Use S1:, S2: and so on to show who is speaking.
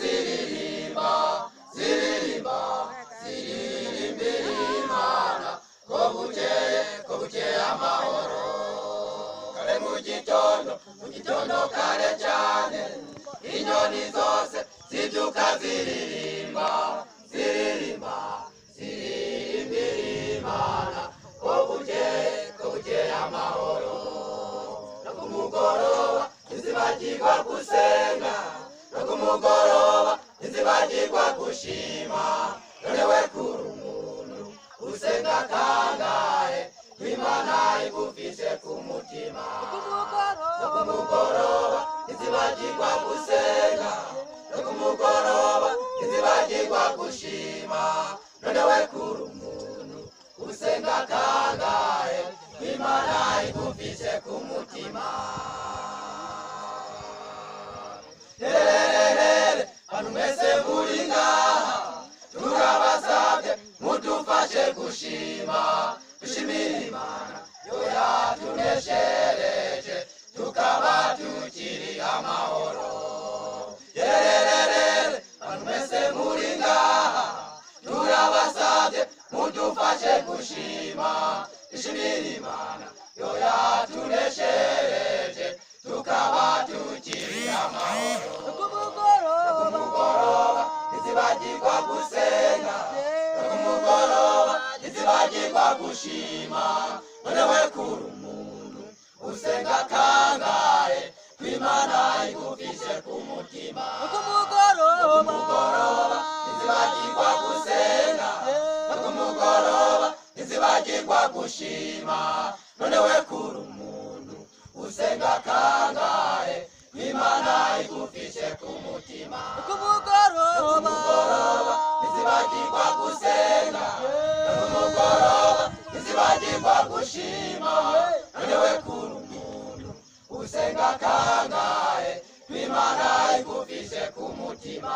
S1: ziririmba ziririmba ziririmbira Imana ko bukeye amahoro. Kare mu gitondo kare cyane inyoni zose zibyuka ziririmba ziririmba ziririmbira Imana ko bukeye amahoro. No ku mugoroba ntizibagirwa gusenga, no ku mugoroba ntizibagirwa gushima. None we kuri umuntu usenga kangahe Imana igufise ku mutima. No ku mugoroba ntizibagirwa gusenga, no ku mugoroba ntizibagirwa gushima. None we kuri umuntu usenga kangahe Imana igufise ku mutima. Bantu mwese muri ngaha turabasabye mudufashe gushima, dushimire Imana yo yatuneshereje tukaba tukiri amahoro. Bantu mwese muri ngaha turabasabye mudufashe gushima, dushimire Imana yo yatuneshereje tukaba tukiri amahoro. Ntizibagirwa gusenga, no ku mugoroba ntizibagirwa gushima. None we kuri umuntu usenga kangahe Imana igufise ku mutima. No ku mugoroba ntizibagirwa gusenga, no ku mugoroba ntizibagirwa gushima. None we kuri umuntu usenga kangahe Imana igufise ku mutima. No ku mugoroba ntizibagirwa gusenga, no ku mugoroba ntizibagirwa gushima. None we kuri umuntu usenga kangahe Imana igufise ku mutima.